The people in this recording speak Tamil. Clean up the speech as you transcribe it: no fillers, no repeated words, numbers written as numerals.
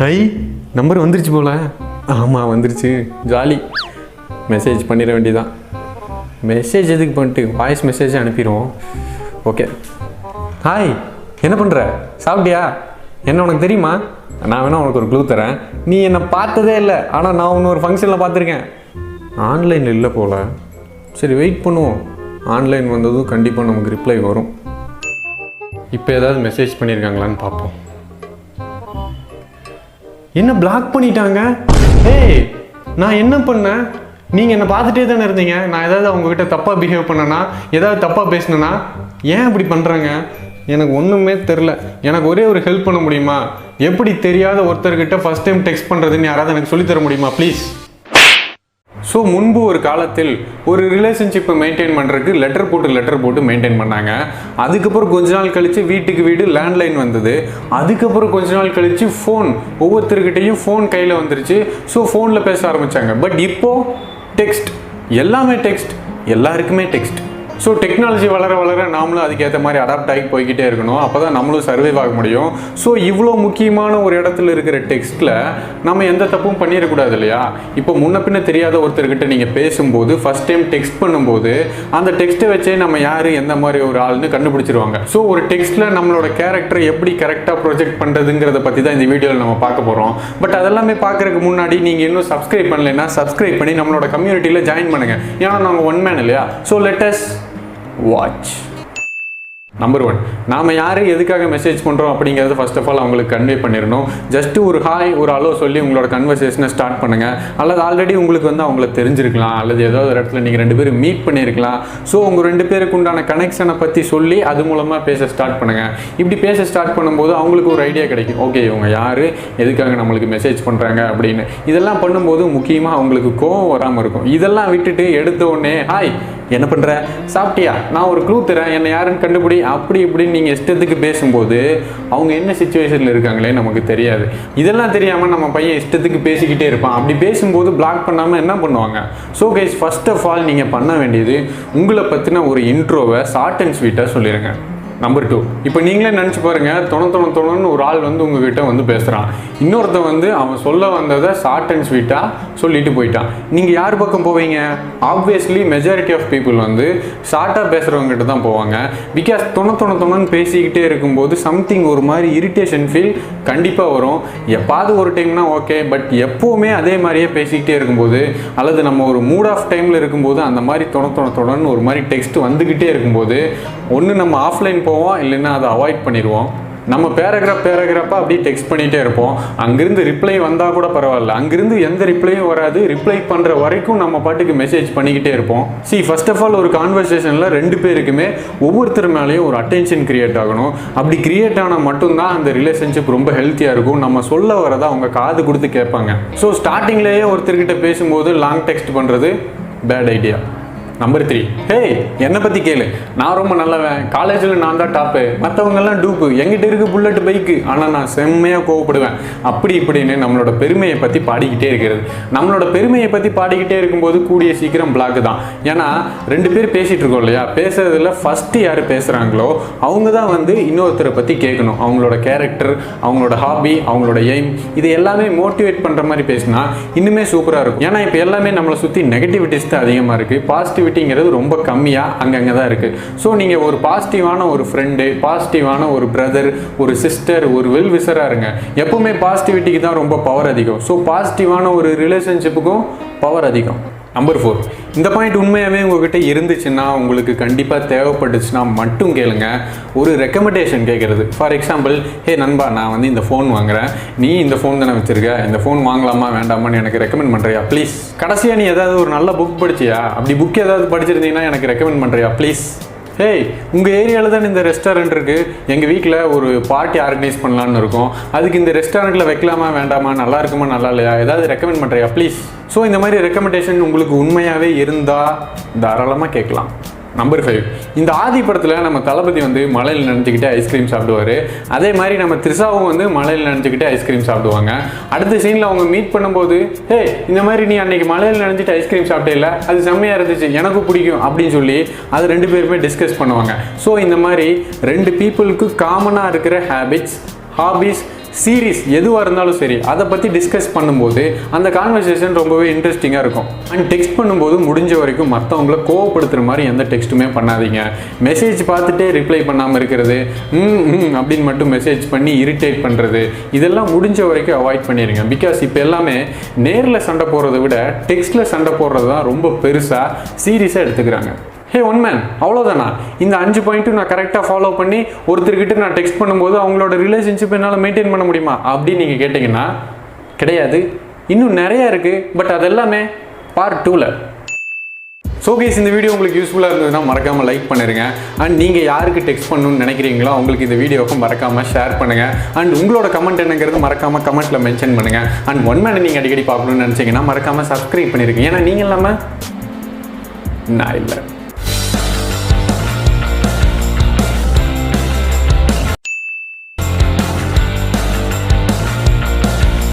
ஐ நம்பர் வந்துருச்சு போல. ஆமாம் வந்துருச்சு, ஜாலி. மெசேஜ் பண்ணிட வேண்டியதான். மெசேஜ் எதுக்கு பண்ணிட்டு வாய்ஸ் மெசேஜ் அனுப்பிடுவோம். ஓகே. ஹாய், என்ன பண்ணுற? சாப்பிட்டியா? என்ன உனக்கு தெரியுமா? நான் வேணா உனக்கு ஒரு க்ளூ தரேன். நீ என்னை பார்த்ததே இல்லை, ஆனால் நான் உன்னை ஒரு ஃபங்க்ஷனில் பார்த்துருக்கேன். ஆன்லைனில் இல்லை போல். சரி வெயிட் பண்ணுவோம். ஆன்லைன் வந்ததும் கண்டிப்பாக நமக்கு ரிப்ளை வரும். இப்போ ஏதாவது மெசேஜ் பண்ணியிருக்காங்களான்னு பார்ப்போம். என்ன பிளாக் பண்ணிட்டாங்க? ஏய், நான் என்ன பண்ணேன்? நீங்கள் என்னை பார்த்துட்டே தானே இருந்தீங்க. நான் ஏதாவது அவங்கக்கிட்ட தப்பாக பிஹேவ் பண்ணேன்னா, ஏதாவது தப்பாக பேசினேன்னா, ஏன் இப்படி பண்ணுறாங்க? எனக்கு ஒன்றுமே தெரில. எனக்கு ஒரே ஒரு ஹெல்ப் பண்ண முடியுமா? எப்படி தெரியாத ஒருத்தர்கிட்ட ஃபஸ்ட் டைம் டெக்ஸ்ட் பண்ணுறதுன்னு யாராவது எனக்கு சொல்லித்தர முடியுமா ப்ளீஸ்? ஸோ முன்பு ஒரு காலத்தில் ஒரு ரிலேஷன்ஷிப்பை மெயின்டைன் பண்ணுறதுக்கு லெட்டர் போட்டு மெயின்டைன் பண்ணாங்க. அதுக்கப்புறம் கொஞ்ச நாள் கழித்து வீட்டுக்கு வீடு லேண்ட்லைன் வந்தது. அதுக்கப்புறம் கொஞ்ச நாள் கழித்து ஃபோன், ஒவ்வொருத்தருக்கிட்டையும் ஃபோன் கையில் வந்துருச்சு. ஸோ ஃபோனில் பேச ஆரம்பித்தாங்க. பட் இப்போது டெக்ஸ்ட், எல்லாமே டெக்ஸ்ட், எல்லாருக்குமே டெக்ஸ்ட். ஸோ டெக்னாலஜி வளர வளர நாமளும் அதுக்கேற்ற மாதிரி அடாப்ட் ஆகி போய்கிட்டே இருக்கணும். அப்போ தான் நம்மளும் சர்வைவ் ஆக முடியும். ஸோ இவ்வளோ முக்கியமான ஒரு இடத்துல இருக்கிற டெக்ஸ்ட்டில் நம்ம எந்த தப்பும் பண்ணிடக்கூடாது இல்லையா? இப்போ முன்ன பின்ன தெரியாத ஒருத்தர்கிட்ட நீங்கள் பேசும்போது ஃபஸ்ட் டைம் டெக்ஸ்ட் பண்ணும்போது அந்த டெக்ஸ்ட்டை வச்சே நம்ம யார் எந்த மாதிரி ஒரு ஆள்னு கண்டுபிடிச்சிருவாங்க. ஸோ ஒரு டெக்ஸ்ட்டில் நம்மளோட கேரக்டரை எப்படி கரெக்டாக ப்ரொஜெக்ட் பண்ணுறதுங்கிறத பற்றி தான் இந்த வீடியோவில் நம்ம பார்க்க போகிறோம். பட் அதெல்லாமே பார்க்குறதுக்கு முன்னாடி நீங்கள் இன்னும் சப்ஸ்கிரைப் பண்ணலைன்னா சப்ஸ்கிரைப் பண்ணி நம்மளோட கம்யூனிட்டியில் ஜாயின் பண்ணுங்கள். ஏன்னா நாங்கள் ஒன் மேன் இல்லையா? So let us watch. Number 1, நாம் யார் எதுக்காக மெசேஜ் பண்ணுறோம் அப்படிங்கிறது ஃபர்ஸ்ட் ஆஃப் ஆல் அவங்களுக்கு கன்வே பண்ணிடணும். ஜஸ்ட்டு ஒரு ஹாய், ஒரு அலோ சொல்லி உங்களோட கன்வர்சேஷனை ஸ்டார்ட் பண்ணுங்கள். அல்லது ஆல்ரெடி உங்களுக்கு வந்து அவங்கள தெரிஞ்சிருக்கலாம், அல்லது ஏதாவது ஒரு இடத்துல நீங்கள் 2 பேரும் மீட் பண்ணியிருக்கலாம். ஸோ உங்கள் 2 பேருக்கு உண்டான கனெக்ஷனை பற்றி சொல்லி அது மூலமாக பேச ஸ்டார்ட் பண்ணுங்கள். இப்படி பேச ஸ்டார்ட் பண்ணும்போது அவங்களுக்கு ஒரு ஐடியா கிடைக்கும். ஓகே, இவங்க யார், எதுக்காக நம்மளுக்கு மெசேஜ் பண்ணுறாங்க அப்படின்னு. இதெல்லாம் பண்ணும்போது முக்கியமாக அவங்களுக்கு கோவம் வராமல் இருக்கும். இதெல்லாம் விட்டுட்டு எடுத்த உடனே ஹாய், என்ன பண்ணுற, சாப்பிட்டியா, நான் ஒரு க்ளூ தரேன், என்னை யாருன்னு கண்டுபிடி, அப்படி இப்படின்னு நீங்கள் இஷ்டத்துக்கு பேசும்போது அவங்க என்ன சிச்சுவேஷனில் இருக்காங்களே நமக்கு தெரியாது. இதெல்லாம் தெரியாமல் நம்ம பையன் இஷ்டத்துக்கு பேசிக்கிட்டே இருப்பான். அப்படி பேசும்போது பிளாக் பண்ணாமல் என்ன பண்ணுவாங்க? So guys, first of all நீங்கள் பண்ண வேண்டியது உங்களை பற்றின ஒரு இன்ட்ரோவை ஷார்ட் அண்ட் ஸ்வீட்டாக சொல்லிடுங்க. நம்பர் 2, இப்போ நீங்களே நினச்சி பாருங்கள், தொணன்னு ஒரு ஆள் வந்து உங்ககிட்ட வந்து பேசுகிறான். இன்னொருத்தன் வந்து அவன் சொல்ல வந்ததை ஷார்ட் அண்ட் ஸ்வீட்டாக சொல்லிட்டு போயிட்டான். நீங்கள் யார் பக்கம் போவீங்க? ஆப்வியஸ்லி மெஜாரிட்டி ஆஃப் பீப்புள் வந்து ஷார்ட்டாக பேசுகிறவங்ககிட்ட தான் போவாங்க. பிகாஸ் தொணன்னு பேசிக்கிட்டே இருக்கும்போது சம்திங் ஒரு மாதிரி இரிட்டேஷன் ஃபீல் கண்டிப்பாக வரும். எப்பாவது ஒரு டைம்னா ஓகே, பட் எப்போவுமே அதே மாதிரியே பேசிக்கிட்டே இருக்கும்போது, அல்லது நம்ம ஒரு மூட் ஆஃப் டைமில் இருக்கும்போது அந்த மாதிரி தொணன்னு ஒரு மாதிரி டெக்ஸ்ட் வந்துக்கிட்டே இருக்கும்போது ஒன்று நம்ம ஆஃப்லைன் போவோம், இல்லைன்னா அதை அவாய்ட் பண்ணிடுவோம். நம்ம பேராகிராஃபாக அப்படியே டெக்ஸ்ட் பண்ணிகிட்டே இருப்போம். அங்கேருந்து ரிப்ளை வந்தால் கூட பரவாயில்ல, அங்கேருந்து எந்த ரிப்ளையும் வராது. ரிப்ளை பண்ணுற வரைக்கும் நம்ம பாட்டுக்கு மெசேஜ் பண்ணிக்கிட்டே இருப்போம். ஃபர்ஸ்ட் ஆஃப் ஆல் ஒரு கான்வர்சேஷனில் 2 பேருக்குமே ஒவ்வொருத்தர் மேலேயும் ஒரு அட்டென்ஷன் கிரியேட் ஆகணும். அப்படி கிரியேட் ஆனால் மட்டும்தான் அந்த ரிலேஷன்ஷிப் ரொம்ப ஹெல்த்தியாக இருக்கும். நம்ம சொல்ல வரதை அவங்க காது கொடுத்து கேட்பாங்க. ஸோ ஸ்டார்டிங்லேயே ஒருத்தர்கிட்ட பேசும்போது லாங் டெக்ஸ்ட் பண்ணுறது பேட் ஐடியா. நம்பர் 3, ஹே, என்னை பற்றி கேளு, நான் ரொம்ப நல்லவன், காலேஜில் நான் தான் டாப்பு, மற்றவங்கெல்லாம் டூப்பு, எங்கிட்ட இருக்கு புல்லட் பைக்கு, ஆனால் நான் செம்மையாக கோவப்படுவேன், அப்படி இப்படின்னு நம்மளோட பெருமையை பற்றி பாடிக்கிட்டே இருக்கிறது. நம்மளோட பெருமையை பற்றி பாடிக்கிட்டே இருக்கும்போது கூடிய சீக்கிரம் பிளாக் தான். ஏன்னா 2 பேர் பேசிகிட்டு இருக்கோம் இல்லையா? பேசுறதுல ஃபஸ்ட்டு யார் பேசுகிறாங்களோ அவங்க தான் வந்து இன்னொருத்தரை பற்றி கேட்கணும். அவங்களோட கேரக்டர், அவங்களோட ஹாபி, அவங்களோட எய்ம், இது எல்லாமே மோட்டிவேட் பண்ணுற மாதிரி பேசினா இன்னுமே சூப்பராக இருக்கும். ஏன்னா இப்போ எல்லாமே நம்மளை சுற்றி நெகட்டிவிட்டிஸ் தான் அதிகமாக இருக்குது. பாசிட்டிவிட்டிங்கிறது ரொம்ப கம்மியாக அங்கங்கே தான் இருக்குது. ஸோ நீங்கள் ஒரு பாசிட்டிவான ஒரு ஃப்ரெண்டு, பாசிட்டிவான ஒரு பிரதர், ஒரு சிஸ்டர், ஒரு வெல் விஷராக இருங்க. எப்பவுமே பாசிட்டிவிட்டிக்கு தான் ரொம்ப பவர் அதிகம். ஸோ பாசிட்டிவான ஒரு ரிலேஷன்ஷிப்புக்கும் பவர் அதிகம். நம்பர் 4, இந்த பாயிண்ட் உண்மையாகவே உங்ககிட்ட இருந்துச்சுன்னா, உங்களுக்கு கண்டிப்பாக தேவைப்பட்டுச்சுன்னா மட்டும் கேளுங்க. ஒரு ரெக்கமெண்டேஷன் கேட்குறது. ஃபார் எக்ஸாம்பிள், ஹே நண்பா, நான் வந்து இந்த ஃபோன் வாங்குறேன், நீ இந்த ஃபோன் தானே வச்சுருக்க, இந்த ஃபோன் வாங்கலாமா வேண்டாமான்னு எனக்கு ரெக்கமெண்ட் பண்ணுறியா ப்ளீஸ்? கடைசியாக நீ ஏதாவது ஒரு நல்ல புக் படிச்சியா? அப்படி புக் ஏதாவது படிச்சிருந்தீங்கன்னா எனக்கு ரெக்கமெண்ட் பண்ணுறியா ப்ளீஸ்? ஹேய், உங்கள் ஏரியாவில் தான் இந்த ரெஸ்டாரண்ட் இருக்குது, எங்கள் வீட்டில் ஒரு பார்ட்டி ஆர்கனைஸ் பண்ணலான்னு இருக்கோம், அதுக்கு இந்த ரெஸ்டாரண்ட்டில் வைக்கலாமா வேண்டாமா, நல்லா இருக்குமா நல்லா இல்லையா, ஏதாவது ரெக்கமெண்ட் பண்ணுறியா ப்ளீஸ்? ஸோ இந்த மாதிரி ரெக்கமெண்டேஷன் உங்களுக்கு உண்மையாகவே இருந்தால் தாராளமாக கேட்கலாம். நம்பர் 5, இந்த ஆதி படத்தில் நம்ம தளபதி வந்து மலையில் நினைச்சுக்கிட்டு ஐஸ்கிரீம் சாப்பிடுவார். அதே மாதிரி நம்ம த்ரிஷாவும் வந்து மலையில் நினைச்சுக்கிட்டு ஐஸ்கிரீம் சாப்பிடுவாங்க. அடுத்த சீனில் அவங்க மீட் பண்ணும்போது, ஹே இந்த மாதிரி நீ அன்னைக்கு மலையில் நினைச்சிட்டு ஐஸ்கிரீம் சாப்பிட்டே இல்லை, அது செம்மையாக இருந்துச்சு, எனக்கும் பிடிக்கும் அப்படின்னு சொல்லி அது 2 பேருமே டிஸ்கஸ் பண்ணுவாங்க. ஸோ இந்த மாதிரி 2 பீப்புளுக்கு காமனாக இருக்கிற ஹேபிட்ஸ், ஹாபீஸ், சீரீஸ் எதுவாக இருந்தாலும் சரி, அதை பற்றி டிஸ்கஸ் பண்ணும்போது அந்த கான்வர்சேஷன் ரொம்பவே இன்ட்ரெஸ்டிங்காக இருக்கும். அண்ட் டெக்ஸ்ட் பண்ணும்போது முடிஞ்ச வரைக்கும் மற்றவங்கள கோவப்படுத்துகிற மாதிரி எந்த டெக்ஸ்ட்டுமே பண்ணாதீங்க. மெசேஜ் பார்த்துட்டே ரிப்ளை பண்ணாமல் இருக்கிறது, அப்படின்னு மட்டும் மெசேஜ் பண்ணி இரிட்டேட் பண்ணுறது, இதெல்லாம் முடிஞ்ச வரைக்கும் அவாய்ட் பண்ணிடுங்க. பிகாஸ் இப்போ எல்லாமே நேரில் சண்டை போடுறத விட டெக்ஸ்ட்டில் சண்டை போடுறது தான் ரொம்ப பெருசாக சீரியஸாக எடுத்துக்கிறாங்க. ஹே ஒன் மேன், அவ்வளோதானா? இந்த 5 பாயிண்ட்டும் நான் கரெக்டாக ஃபாலோ பண்ணி ஒருத்தர்கிட்ட நான் டெக்ஸ்ட் பண்ணும்போது அவங்களோட ரிலேஷன்ஷிப் என்னால் மெயின்டைன் பண்ண முடியுமா அப்படின்னு நீங்கள் கேட்டிங்கன்னா கிடையாது. இன்னும் நிறையா இருக்குது. பட் அதெல்லாமே பார்ட் 2ல். ஸோ கைஸ், இந்த வீடியோ உங்களுக்கு யூஸ்ஃபுல்லாக இருந்ததுன்னா மறக்காமல் லைக் பண்ணிடுங்க. அண்ட் நீங்கள் யாருக்கு டெக்ஸ்ட் பண்ணணும்னு நினைக்கிறீங்களோ அவங்களுக்கு இந்த வீடியோவுக்கும் மறக்காமல் ஷேர் பண்ணுங்கள். அண்ட் உங்களோட கமெண்ட் என்னங்கிறது மறக்காமல் கமெண்ட்டில் மென்ஷன் பண்ணுங்கள். அண்ட் ஒன் மேனை நீங்கள் அடிக்கடி பார்க்கணும்னு நினச்சிங்கன்னா மறக்காமல் சப்ஸ்கிரைப் பண்ணிடுங்க. ஏன்னா நீங்கள் இல்லாமல் நான் இல்லை.